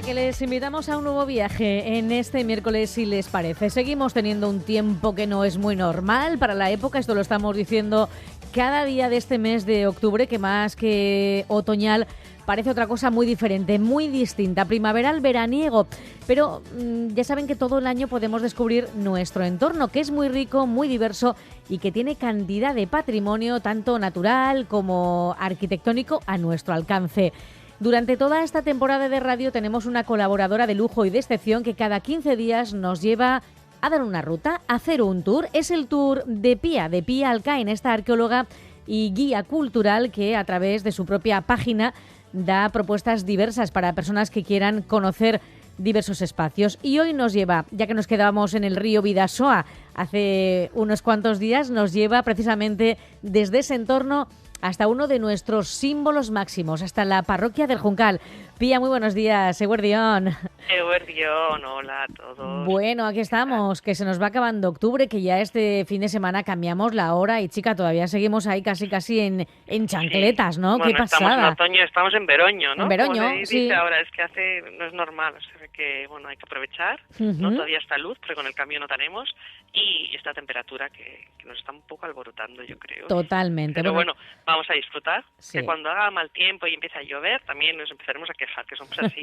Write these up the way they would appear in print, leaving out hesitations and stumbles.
que les invitamos a un nuevo viaje en este miércoles, si les parece. Seguimos teniendo un tiempo que no es muy normal para la época, esto lo estamos diciendo cada día de este mes de octubre, que más que otoñal parece otra cosa muy diferente, muy distinta, primaveral, veraniego. Pero ya saben que todo el año podemos descubrir nuestro entorno, que es muy rico, muy diverso y que tiene cantidad de patrimonio, tanto natural como arquitectónico, a nuestro alcance. Durante toda esta temporada de radio tenemos una colaboradora de lujo y de excepción que cada 15 días nos lleva a dar una ruta, a hacer un tour. Es el tour de Pía Alcaín, esta arqueóloga y guía cultural que a través de su propia página da propuestas diversas para personas que quieran conocer diversos espacios. Y hoy nos lleva, ya que nos quedábamos en el río Bidasoa hace unos cuantos días, nos lleva precisamente desde ese entorno hasta uno de nuestros símbolos máximos, hasta la parroquia del Juncal. Pía, muy buenos días, Eguerdión. Eguerdión, hola a todos. Bueno, aquí estamos, que se nos va acabando octubre, que ya este fin de semana cambiamos la hora y, chica, todavía seguimos ahí casi en chancletas, sí. ¿no? Bueno, ¡Qué pasada! Estamos en otoño, estamos en veroño, ¿no? En veroño, como se sí. dice ahora, es que no es normal, o sea que, bueno, hay que aprovechar, ¿no? Todavía está luz, porque con el cambio notaremos, y esta temperatura que nos está un poco alborotando, yo creo. Totalmente. Pero bueno, vamos a disfrutar, sí. Que cuando haga mal tiempo y empiece a llover, también nos empezaremos a quejar, que somos así.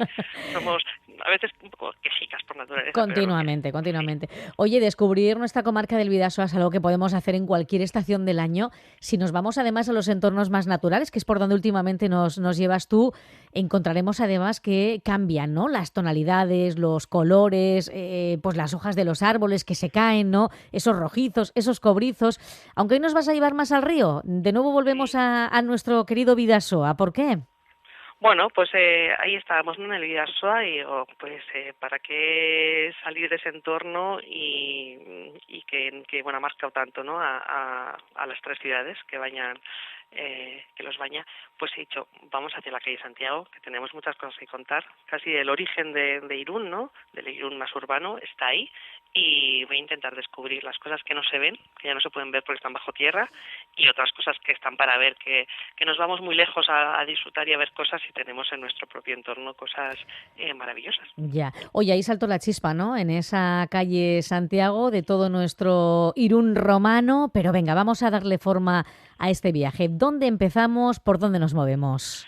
Somos a veces un poco quejicas por naturaleza. Continuamente. Sí. Oye, descubrir nuestra comarca del Bidasoa es algo que podemos hacer en cualquier estación del año. Si nos vamos además a los entornos más naturales, que es por donde últimamente nos llevas tú, encontraremos además que cambian, ¿no? Las tonalidades, los colores, pues las hojas de los árboles que se caen, ¿no? Esos rojizos, esos cobrizos. Aunque hoy nos vas a llevar más al río, de nuevo volvemos a nuestro querido Bidasoa. ¿Por qué? Bueno, pues ahí estábamos, ¿no? En el Bidasoa y digo, pues para qué salir de ese entorno y que bueno, ha marcado tanto, ¿no? A las tres ciudades que bañan, que los baña, pues he dicho, vamos hacia la calle Santiago, que tenemos muchas cosas que contar, casi el origen de Irún, ¿no? Del Irún más urbano está ahí, y voy a intentar descubrir las cosas que no se ven, que ya no se pueden ver porque están bajo tierra, y otras cosas que están para ver, que nos vamos muy lejos a disfrutar y a ver cosas y tenemos en nuestro propio entorno cosas maravillosas. Ya. Oye, ahí saltó la chispa, ¿no? En esa calle Santiago de todo nuestro Irún romano, pero venga, vamos a darle forma a este viaje. ¿Dónde empezamos? ¿Por dónde nos movemos?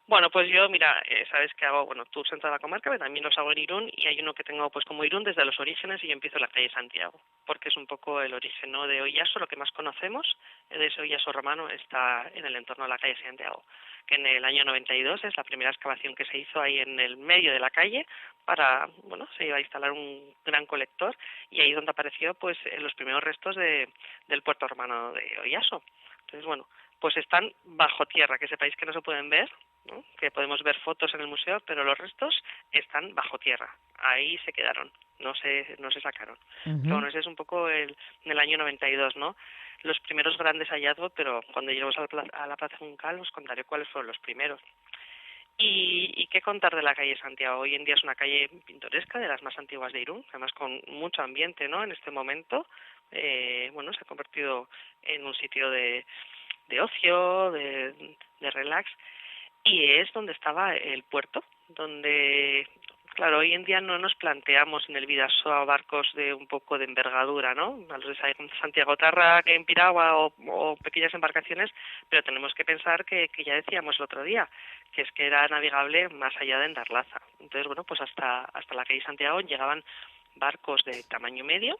Bueno, pues yo, mira, sabes que hago, tours en toda la comarca, pero también los hago en Irún, y hay uno que tengo pues como Irún desde los orígenes, y yo empiezo en la calle Santiago, porque es un poco el origen, ¿no? De Ollaso, lo que más conocemos de ese Ollaso romano está en el entorno de la calle Santiago, que en el año 92 es la primera excavación que se hizo ahí en el medio de la calle para, bueno, se iba a instalar un gran colector, y ahí es donde apareció pues los primeros restos del puerto romano de Ollaso. Entonces, bueno, pues están bajo tierra, que sepáis que no se pueden ver, ¿no? Que podemos ver fotos en el museo, pero los restos están bajo tierra. Ahí se quedaron, no se sacaron. Pero bueno, ese es un poco en el año 92, ¿no? Los primeros grandes hallazgos, pero cuando lleguemos a la Plaza Juncal os contaré cuáles fueron los primeros. ¿Y qué contar de la calle Santiago? Hoy en día es una calle pintoresca, de las más antiguas de Irún, además con mucho ambiente, ¿no? En este momento, bueno, se ha convertido en un sitio de ocio, de relax, y es donde estaba el puerto, donde, claro, hoy en día no nos planteamos en el Bidasoa barcos de un poco de envergadura, ¿no? A los de Santiago Tarra, que en piragua o pequeñas embarcaciones, pero tenemos que pensar que ya decíamos el otro día, que es que era navegable más allá de Endarlaza. Entonces, bueno, pues hasta la calle Santiago llegaban barcos de tamaño medio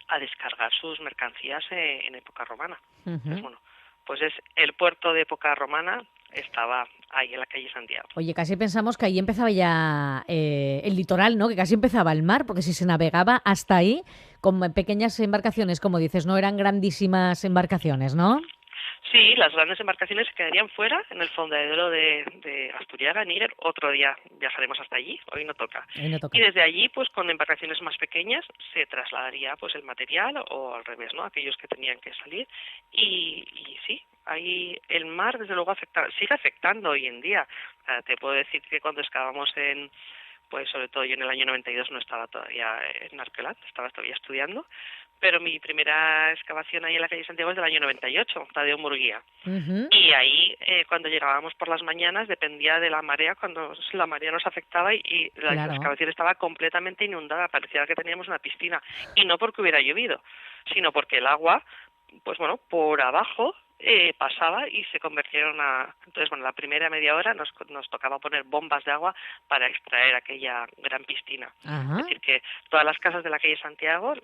a descargar sus mercancías en época romana. Entonces, bueno, pues es el puerto de época romana, estaba ahí en la calle Santiago. Oye, casi pensamos que ahí empezaba ya el litoral, ¿no? Que casi empezaba el mar, porque si se navegaba hasta ahí con pequeñas embarcaciones, como dices, no eran grandísimas embarcaciones, ¿no? Sí, las grandes embarcaciones se quedarían fuera, en el fondadero de Asturiaga, Níger. Otro día viajaremos hasta allí, hoy no toca. Y desde allí, pues con embarcaciones más pequeñas, se trasladaría pues el material, o al revés, ¿no? Aquellos que tenían que salir. Y sí, ahí el mar, desde luego, sigue afectando hoy en día. Te puedo decir que cuando excavamos pues sobre todo yo en el año 92 no estaba todavía en Arquelat, estaba todavía estudiando, pero mi primera excavación ahí en la calle Santiago es del año 98, Tadeo Murguía. Ujú. Y ahí, cuando llegábamos por las mañanas, dependía de la marea, cuando la marea nos afectaba y la Claro. excavación estaba completamente inundada, parecía que teníamos una piscina. Y no porque hubiera llovido, sino porque el agua, pues bueno, por abajo pasaba y se convirtieron a... Entonces, bueno, la primera media hora nos tocaba poner bombas de agua para extraer aquella gran piscina. Es Ajá. decir, que todas las casas de la calle Santiago,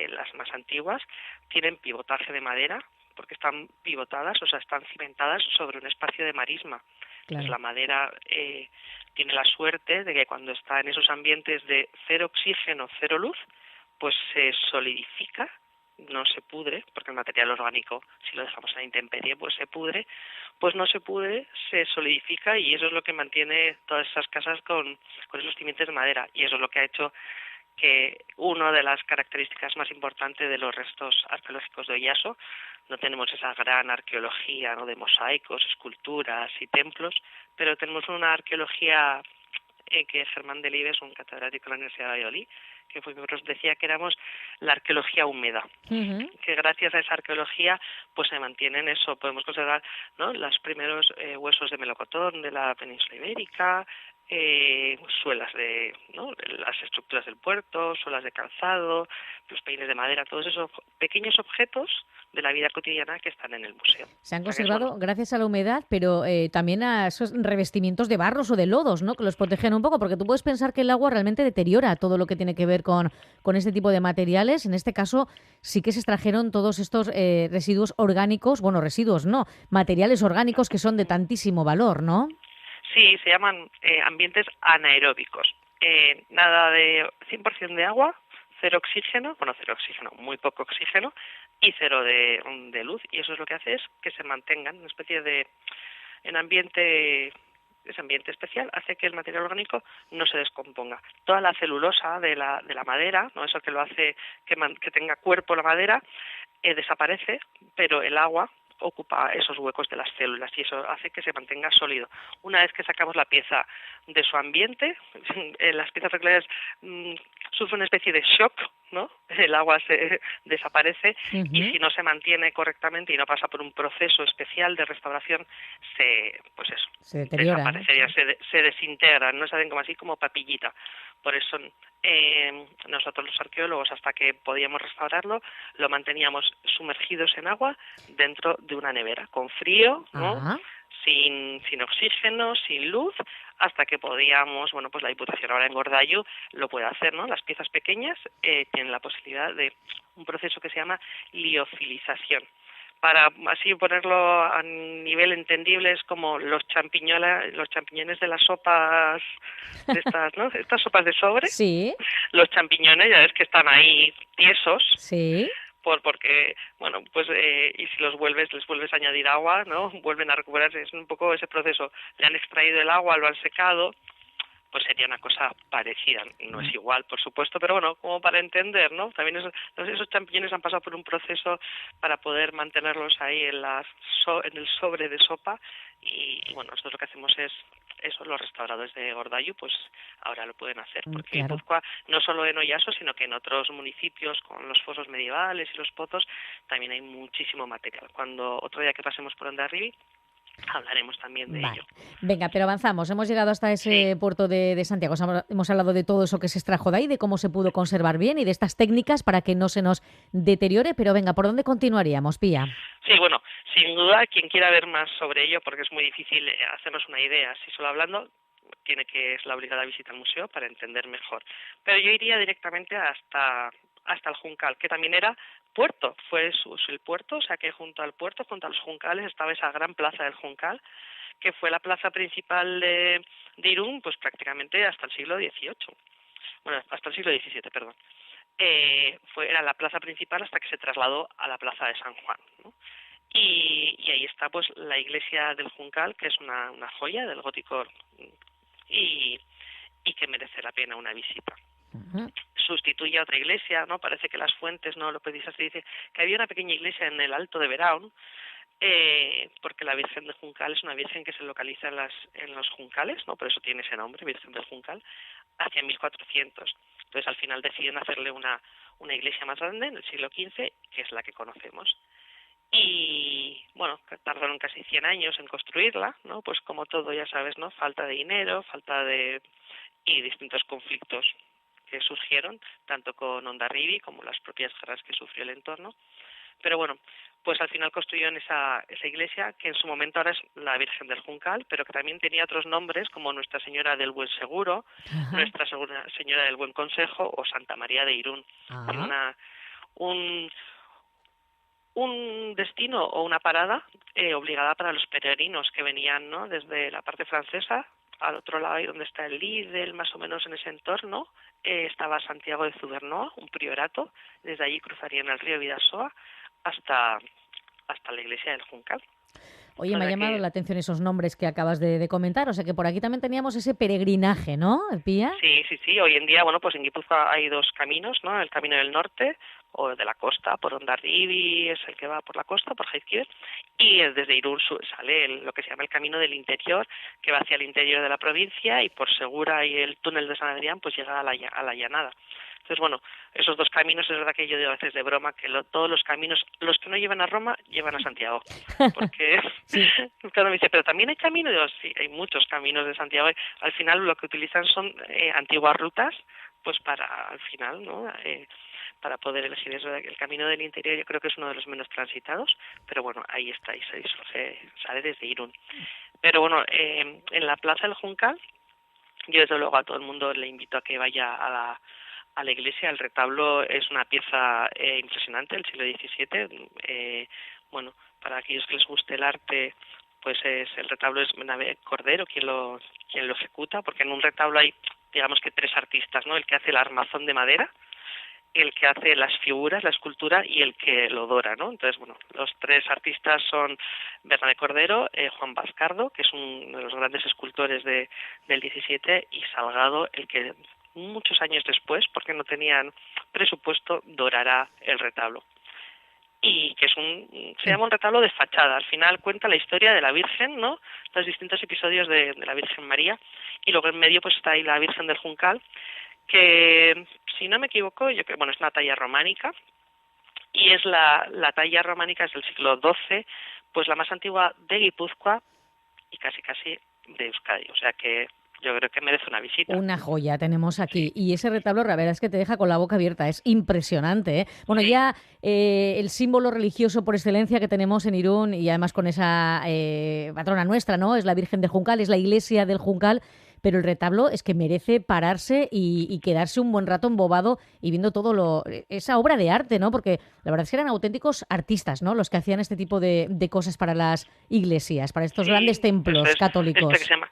las más antiguas, tienen pivotaje de madera porque están pivotadas, o sea, están cimentadas sobre un espacio de marisma. Entonces, Claro. la madera tiene la suerte de que cuando está en esos ambientes de cero oxígeno, cero luz, pues se solidifica, no se pudre, porque el material orgánico, si lo dejamos a la intemperie, pues se pudre, pues no se pudre, se solidifica y eso es lo que mantiene todas esas casas con esos cimientos de madera y eso es lo que ha hecho que una de las características más importantes de los restos arqueológicos de Oyaso, no tenemos esa gran arqueología, ¿no?, de mosaicos, esculturas y templos, pero tenemos una arqueología que Germán Delibes, un catedrático de la Universidad de Valladolid, que fue nos decía que éramos la arqueología húmeda, Ujú. que gracias a esa arqueología pues se mantienen eso, podemos conservar, ¿no?, los primeros huesos de melocotón de la península ibérica, suelas de, ¿no?, las estructuras del puerto, suelas de calzado, los peines de madera, todos esos pequeños objetos de la vida cotidiana que están en el museo. Se han O sea que es bueno. conservado gracias a la humedad, pero también a esos revestimientos de barros o de lodos, ¿no? Que los protegen un poco, porque tú puedes pensar que el agua realmente deteriora todo lo que tiene que ver con este tipo de materiales. En este caso, sí que se extrajeron todos estos residuos orgánicos, bueno, residuos no, materiales orgánicos que son de tantísimo valor, ¿no? Sí, se llaman ambientes anaeróbicos. Nada de 100% de agua, cero oxígeno, bueno, cero oxígeno, muy poco oxígeno, y cero de luz. Y eso es lo que hace es que se mantengan en una especie de... en ambiente... ese ambiente especial hace que el material orgánico no se descomponga. Toda la celulosa de la madera, no, eso que lo hace que tenga cuerpo la madera, desaparece, pero el agua ocupa esos huecos de las células y eso hace que se mantenga sólido. Una vez que sacamos la pieza de su ambiente, las piezas nucleares sufren una especie de shock, ¿no? El agua se desaparece y Ujú. si no se mantiene correctamente y no pasa por un proceso especial de restauración, pues eso, Se deteriora, ¿no? desaparecería, se desintegran, no se hacen como así como papillita. Por eso nosotros los arqueólogos, hasta que podíamos restaurarlo, lo manteníamos sumergidos en agua dentro de una nevera, con frío, ¿no?, Ah, sin oxígeno, sin luz, hasta que podíamos, bueno, pues la Diputación ahora en Gordallo lo puede hacer, ¿no? Las piezas pequeñas tienen la posibilidad de un proceso que se llama liofilización. Para así ponerlo a nivel entendible, es como los champiñones de las sopas, de estas, ¿no?, estas sopas de sobre, sí, los champiñones, ya ves que están ahí tiesos, sí. porque, bueno, pues, y si les vuelves a añadir agua, ¿no?, vuelven a recuperarse, es un poco ese proceso. Le han extraído el agua, lo han secado, pues sería una cosa parecida. No es igual, por supuesto, pero bueno, como para entender, ¿no? También esos champiñones han pasado por un proceso para poder mantenerlos ahí en el sobre de sopa y bueno, nosotros lo que hacemos es eso, los restauradores de Gordallo, pues ahora lo pueden hacer, porque Claro. Guipúzcoa, no solo en Oyaso, sino que en otros municipios con los fosos medievales y los pozos, también hay muchísimo material. Cuando otro día que pasemos por Hondarribia, hablaremos también de Vale. ello. Venga, pero avanzamos. Hemos llegado hasta Sí, ese puerto de Santiago. Hemos hablado de todo eso que se extrajo de ahí, de cómo se pudo conservar bien y de estas técnicas para que no se nos deteriore. Pero venga, ¿por dónde continuaríamos, Pía? sí, bueno, sin duda, quien quiera ver más sobre ello, porque es muy difícil hacernos una idea, así solo hablando, es la obligada visita al museo para entender mejor. Pero yo iría directamente hasta el Juncal, que también era puerto, fue el puerto, o sea que junto al puerto, junto a los Juncales, estaba esa gran plaza del Juncal, que fue la plaza principal de Irún, pues prácticamente hasta el siglo XVIII. Bueno, hasta el siglo XVII, perdón. Era la plaza principal hasta que se trasladó a la plaza de San Juan, ¿no? Y ahí está pues la iglesia del Juncal, que es una joya del gótico y, y que merece la pena una visita. Ujú. Sustituye a otra iglesia, ¿no? Parece que las fuentes, ¿no?, lo precisas, se dice que había una pequeña iglesia en el Alto de Veraun, porque la Virgen del Juncal es una virgen que se localiza en los Juncales, ¿no? Por eso tiene ese nombre, Virgen del Juncal. hacia 1400. Entonces al final deciden hacerle una iglesia más grande en el siglo XV, que es la que conocemos. Y bueno, tardaron casi 100 años en construirla, ¿no? Pues como todo, ya sabes, ¿no? Falta de dinero, y distintos conflictos que surgieron, tanto con Hondarribia como las propias guerras que sufrió el entorno. Pero bueno, pues al final construyeron esa iglesia, que en su momento ahora es la Virgen del Juncal, pero que también tenía otros nombres, como Nuestra Señora del Buen Seguro, Ajá. Nuestra Señora del Buen Consejo o Santa María de Irún. Tiene Ah. un destino o una parada obligada para los peregrinos que venían, ¿no?, desde la parte francesa. Al otro lado, ahí donde está el Lidl, más o menos en ese entorno, estaba Santiago de Zubernoa, un priorato. Desde allí cruzarían el río Bidasoa hasta la iglesia del Juncal. Oye, O me ha sea llamado que la atención esos nombres que acabas de comentar. O sea que por aquí también teníamos ese peregrinaje, ¿no, Pía? sí. Hoy en día, bueno, pues en Guipúzcoa hay dos caminos, ¿no? El camino del norte o de la costa, por Hondarribia, es el que va por la costa, por Jaizkibel, y desde Irún sale lo que se llama el camino del interior, que va hacia el interior de la provincia, y por Segura y el túnel de San Adrián, pues llega a la llanada. Entonces, bueno, esos dos caminos, es verdad que yo digo a veces de broma que todos los caminos, los que no llevan a Roma, llevan a Santiago. Porque Sí. cuando me dice, pero también hay caminos, digo, sí, hay muchos caminos de Santiago. Al final lo que utilizan son antiguas rutas, pues para, al final, ¿no?, para poder elegir eso. El camino del interior yo creo que es uno de los menos transitados, pero bueno, ahí está, y se sale desde Irún. Pero bueno, en la Plaza del Juncal, yo desde luego a todo el mundo le invito a que vaya a la iglesia. El retablo es una pieza impresionante del siglo XVII. Bueno, para aquellos que les guste el arte, pues el retablo es Bernabé Cordero quien lo ejecuta, porque en un retablo hay, digamos que tres artistas, ¿no? El que hace el armazón de madera, el que hace las figuras, la escultura, y el que lo dora, ¿no? Entonces, bueno, los tres artistas son Bernabé Cordero, Juan Bascardo, que es uno de los grandes escultores del XVII, y Salgado, el que muchos años después, porque no tenían presupuesto, dorará el retablo. Y que se llama un retablo de fachada. Al final cuenta la historia de la Virgen, ¿no?, los distintos episodios de la Virgen María, y luego en medio pues está ahí la Virgen del Juncal, que si no me equivoco, es una talla románica, y es la talla románica, es del siglo XII, pues la más antigua de Guipúzcoa y casi de Euskadi. O sea que yo creo que merece una visita. Una joya tenemos Sí, aquí. Y ese retablo, la verdad es que te deja con la boca abierta. Es impresionante, ¿eh? Bueno, sí. ya el símbolo religioso por excelencia que tenemos en Irún, y además con esa patrona nuestra, ¿no? Es la Virgen del Juncal, es la iglesia del Juncal. Pero el retablo es que merece pararse y quedarse un buen rato embobado y viendo esa obra de arte, ¿no? Porque la verdad es que eran auténticos artistas, ¿no?, los que hacían este tipo de cosas para las iglesias, para estos grandes Sí, eso templos es. Este que católicos. se llama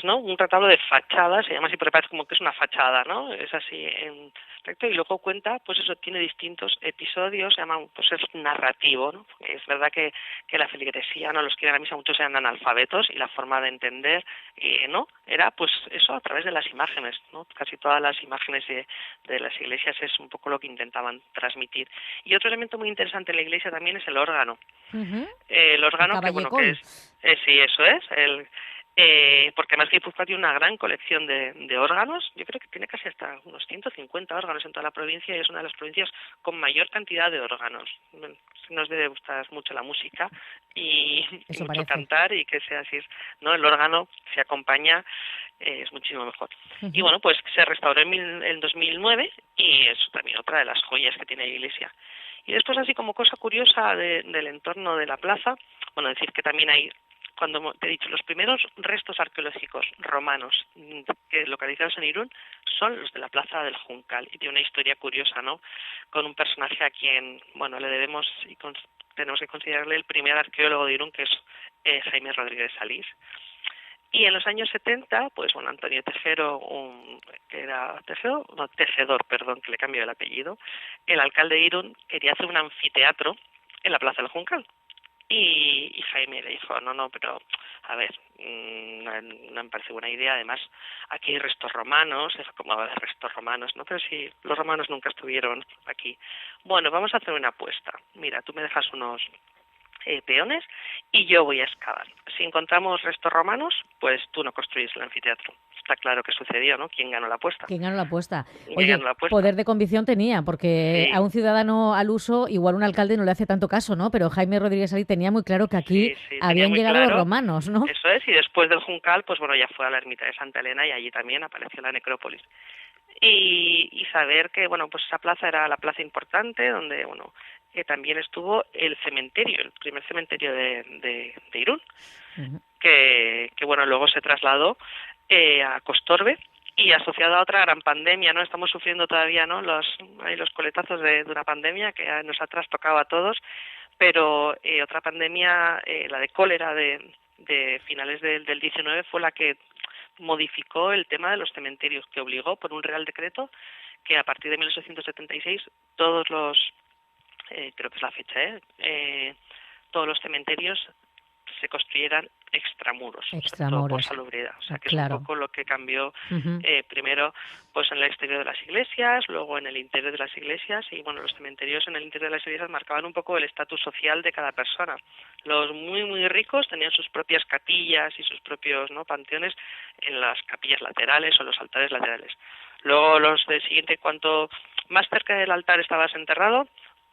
¿no? Un retablo de fachada, se llama así porque parece como que es una fachada, ¿no? Es así en recto, y luego cuenta, pues eso, tiene distintos episodios, se llama, pues es narrativo, ¿no? Es verdad que la feligresía, ¿no?, los que iban a misa, muchos eran analfabetos, y la forma de entender, ¿no?, era pues eso a través de las imágenes, ¿no? Casi todas las imágenes de las iglesias es un poco lo que intentaban transmitir. Y otro elemento muy interesante en la iglesia también es el órgano. Ujú. El El órgano que, bueno, que caballecol. es, sí, eso es, porque además Guipúzcoa tiene una gran colección de órganos. Yo creo que tiene casi hasta unos 150 órganos en toda la provincia, y es una de las provincias con mayor cantidad de órganos. Bueno, nos debe gustar mucho la música y Eso mucho parece. cantar, y que sea así, ¿no? El órgano se acompaña, es muchísimo mejor. Y Ujú. bueno, pues se restauró en 2009, y es también otra de las joyas que tiene la iglesia. Y después, así como cosa curiosa del entorno de la plaza, bueno, decir que también hay, cuando te he dicho, los primeros restos arqueológicos romanos que localizados en Irún son los de la Plaza del Juncal, y tiene una historia curiosa, ¿no?, con un personaje a quien, bueno, le debemos y tenemos que considerarle el primer arqueólogo de Irún, que es Jaime Rodríguez Salís. Y en los años 70, pues bueno, Antonio Tejero, que era Tejedor, perdón, que le cambió el apellido, el alcalde de Irún quería hacer un anfiteatro en la Plaza del Juncal. Y Jaime le dijo, no, pero a ver, no me parece buena idea. Además, aquí hay restos romanos. ¿Cómo va a haber restos romanos? No, pero si los romanos nunca estuvieron aquí. Bueno, vamos a hacer una apuesta. Mira, tú me dejas unos peones y yo voy a excavar. Si encontramos restos romanos, pues tú no construyes el anfiteatro. está claro qué sucedió, ¿no? ¿Quién ganó la apuesta? ¿Quién ganó la apuesta? ¿Quién Oye, ganó la apuesta? poder de convicción tenía, porque Sí. a un ciudadano al uso, igual un alcalde no le hace tanto caso, ¿no? Pero Jaime Rodríguez Salí tenía muy claro que aquí Sí, tenía habían muy llegado claro. los romanos, ¿no? Eso es, y después del Juncal, pues bueno, ya fue a la ermita de Santa Elena y allí también apareció la necrópolis. Y saber que, bueno, pues esa plaza era la plaza importante, donde, bueno, que también estuvo el cementerio, el primer cementerio de Irún, Uh-huh. que bueno, luego se trasladó a Costorbe, y asociado a otra gran pandemia, ¿no? Estamos sufriendo todavía, ¿no? Los coletazos de una pandemia que nos ha trastocado a todos, pero otra pandemia, la de cólera de finales del 19, fue la que modificó el tema de los cementerios, que obligó por un real decreto que a partir de 1876 todos los, creo que es la fecha, todos los cementerios se construyeran extramuros, todo por salubridad. O sea, que claro. Es un poco lo que cambió uh-huh. Primero pues en el exterior de las iglesias, luego en el interior de las iglesias, y bueno, los cementerios en el interior de las iglesias marcaban un poco el estatus social de cada persona. Los muy, muy ricos tenían sus propias capillas y sus propios, ¿no?, panteones en las capillas laterales o los altares laterales. Luego los de siguiente, cuanto más cerca del altar estabas enterrado,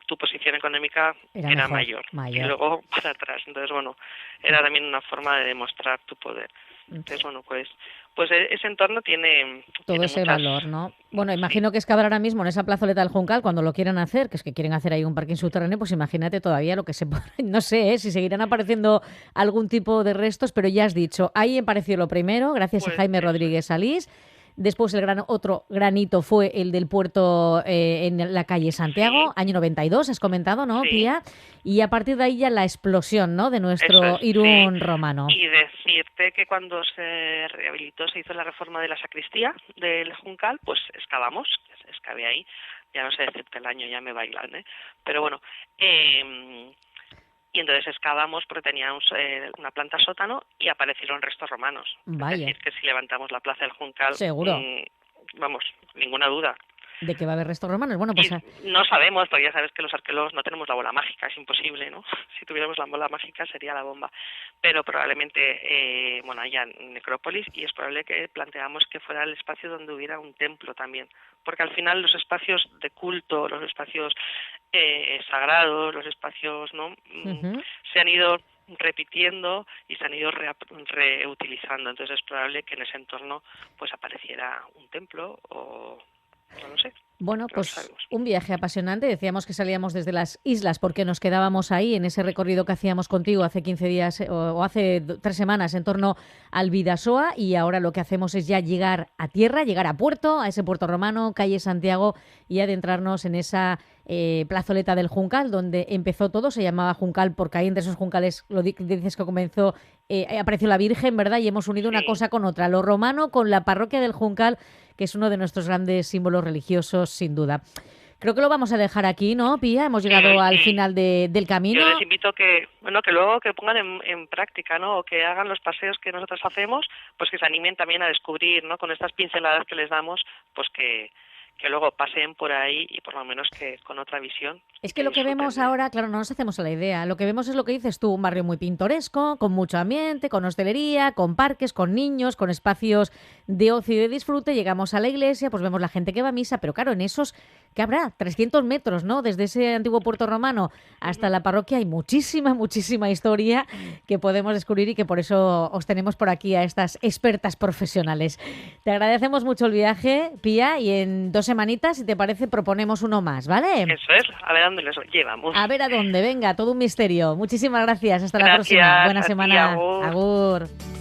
tu posición económica era mayor. Y luego para atrás. Entonces, bueno, era también una forma de demostrar tu poder. Entonces, bueno, pues ese entorno tiene ese valor, ¿no? Bueno, imagino que es que habrá ahora mismo en esa plazoleta del Juncal, cuando lo quieran hacer, que es que quieren hacer ahí un parking subterráneo, pues imagínate todavía lo que se puede... No sé, si seguirán apareciendo algún tipo de restos, pero ya has dicho, ahí apareció lo primero, gracias a Jaime Rodríguez Salís. Después otro granito fue el del puerto en la calle Santiago, año 92, has comentado, ¿no, Pía? Y a partir de ahí ya la explosión, ¿no?, de nuestro Irún romano. Y decirte que cuando se rehabilitó, se hizo la reforma de la sacristía del Juncal, pues excavé ahí, ya no sé decirte el año, ya me bailan, pero bueno, y entonces excavamos porque teníamos una planta sótano y aparecieron restos romanos. Vaya. Es decir, que si levantamos la plaza del Juncal, seguro, vamos, ninguna duda. ¿De que va a haber restos romanos? Bueno, pues no sabemos, porque ya sabes que los arqueólogos no tenemos la bola mágica, es imposible, ¿no? Si tuviéramos la bola mágica sería la bomba. Pero probablemente, haya necrópolis, y es probable que planteamos que fuera el espacio donde hubiera un templo también. Porque al final los espacios de culto, los espacios sagrados, los espacios, ¿no?, uh-huh, se han ido repitiendo y se han ido reutilizando. Entonces es probable que en ese entorno pues apareciera un templo o... No lo sé. Bueno, pues un viaje apasionante. Decíamos que salíamos desde las islas porque nos quedábamos ahí en ese recorrido que hacíamos contigo hace 15 días o hace 3 semanas en torno al Bidasoa, y ahora lo que hacemos es ya llegar a tierra, llegar a puerto, a ese puerto romano, calle Santiago, y adentrarnos en esa plazoleta del Juncal, donde empezó todo. Se llamaba Juncal porque ahí entre esos juncales, lo dices que comenzó, apareció la Virgen, ¿verdad? Y hemos unido una cosa con otra, lo romano con la parroquia del Juncal, que es uno de nuestros grandes símbolos religiosos, sin duda. Creo que lo vamos a dejar aquí, ¿no, Pía? Hemos llegado al final del camino. Yo les invito que luego que pongan en práctica, ¿no?, o que hagan los paseos que nosotros hacemos, pues que se animen también a descubrir, ¿no?, con estas pinceladas que les damos, pues que luego paseen por ahí y por lo menos que con otra visión. Es que lo que vemos ahora, claro, no nos hacemos a la idea. Lo que vemos es lo que dices tú, un barrio muy pintoresco, con mucho ambiente, con hostelería, con parques, con niños, con espacios de ocio y de disfrute. Llegamos a la iglesia, pues vemos la gente que va a misa, pero claro, en esos, ¿qué habrá? 300 metros, ¿no?, desde ese antiguo puerto romano hasta la parroquia hay muchísima historia que podemos descubrir, y que por eso os tenemos por aquí a estas expertas profesionales. Te agradecemos mucho el viaje, Pía, y en 2 semanitas, si te parece, proponemos uno más, ¿vale? Eso es, a ver a dónde les llevamos. A ver a dónde, venga, todo un misterio. Muchísimas gracias, hasta la próxima. Buena semana. Agur.